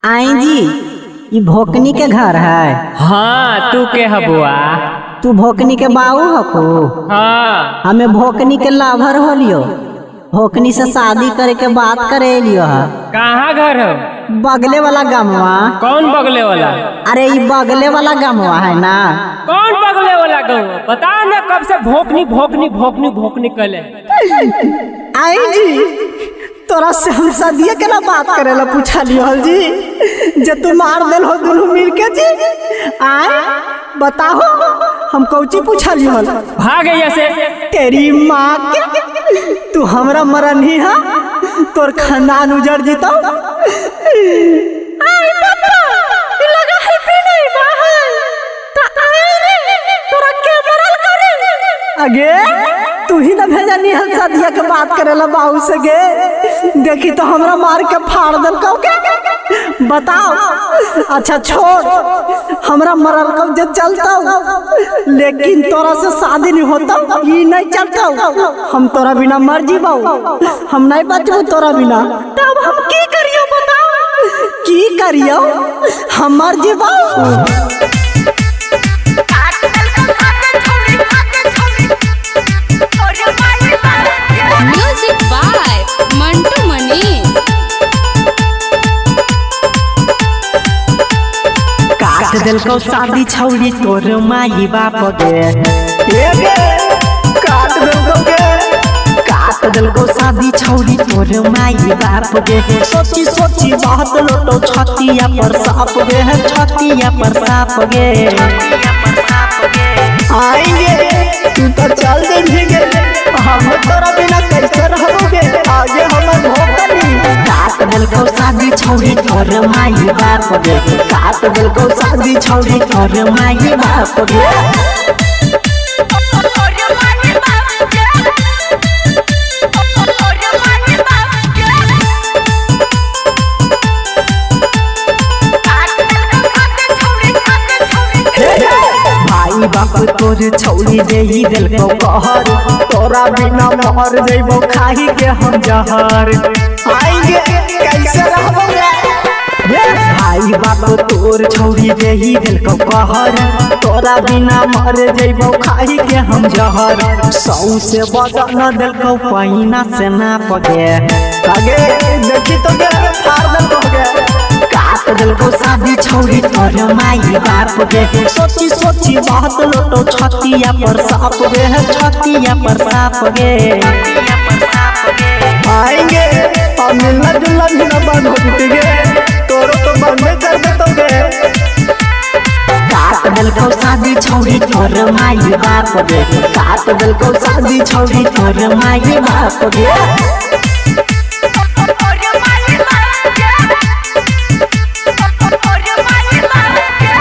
आई जी, ये भोकनी के घर है। हाँ, तू के हबुआ? तू भोकनी के बाऊ हको? हाँ। हमें भोकनी के लाभर हो लियो, भोकनी से शादी करे के बात करे लियो है। कहाँ घर हो? बगले वाला गमवा। कौन बगले वाला? अरे ये बगले वाला गमवा है ना। कौन बगले वाला गाँव? बता ना, कब से भोकनी भोकनी भोकनी भोकनी कले। आई जी, तोरा से हम शादी के ना बात करे ला पूछा लियो जी, जे तू मार देल हो दुनू मिल के जी। आए बताओ, हम कौची पूछा लियो? भाग गया से तेरी माँ के, तू हमरा मरन ही है, तोर खानदान उजड़ जीतो। अगे तू ही ना भेजा निहल शादिया के बात करे ला बाबू से गे, देखी तो हमरा मार के फाड़ दल कौ के। बताओ। अच्छा छोड़, हमरा मरल कौ जे चलता, लेकिन तोरा से शादी नहीं होता, ये नहीं चलता। हम तोरा बिना मर जीबाऊ, हम नहीं बचबू तोरा बिना। तब हम की करियो बताओ, की करियो? हम मर जीबाऊ। म्यूजिक बाय मंटू मनी। काट दिल को शादी छौड़ी तोर माई बाप गे। काट दिल को शादी छौड़ी तोर माई बाप गे। सोची सोची बहुत लोटो छतिया पर साप गे, छतिया पर साप गे। आएंगे तू तो चल देंगे, हम तोरा बिना कैसे रहोगे, आगे हमें भोकनी। काट दिल को शादी छौड़ी तोर माई बाप गे, काट दिल को शादी छौड़ी तोर माई बाप गे। भाई बाप तोर छौड़ी दे ही दिल को कहर, तोरा बिना मर जइबो खाही के हम जहर। आएंगे कैसे रहोगे? भाई बाप तोर छौड़ी दे ही दिल को कहर, तोरा बिना मर जइबो खाही के हम जहर। सौ से बदन दिल को पहिना से ना पगे, आगे देखी तो गे फाड़ दिल को गे। काट दिल को शादी छौड़ी तोर माई बाप गे। सोची सोची बहुत लोटो छतिया पर साप गे, छतिया पर साप गे। आएंगे और मिलना जुलना भी ना बंद हो चुके, तोरो तो बंद कर दे तो गे। काट दिल को शादी छौड़ी तोर माई बाप गे, काट दिल को शादी छौड़ी तोर माई बाप गे।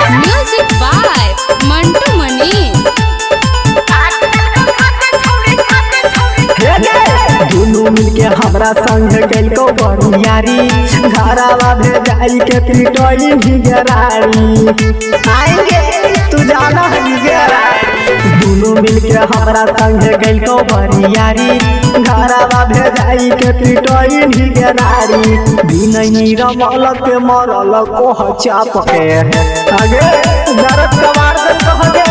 म्यूजिक बाय मंटू मनी। दुनू मिलके हमरा संग गइल को बरियारी, घरावा भेजाई के पिटोई निगरारी। आएंगे तू जाना है निगरारी। दुनू मिलके हमरा संग गइल को बरियारी, घरावा भेजाई के पिटोई निगरारी। बिनई नीरमल के मरल को चाप के, आगे दर्द कमार दल कहगे।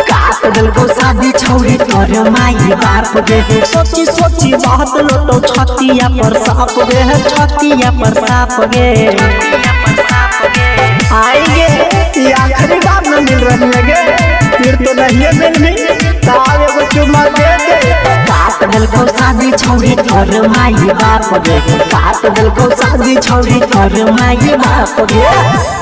काट दिल को शादी छौड़ी तोर माई बाप गे। सोची सोची बहुत लोटो छतिया पर साप गे, छतिया पर साप गे। आएंगे ये आखिरी बार न मिल रही है गे, फिर तो नहीं मिलनी, तावे को चुम्मा दे दे। काट दिल को शादी छौड़ी तोर माई बाप गे, काट दिल को शादी छौड़ी तोर माई बाप गे।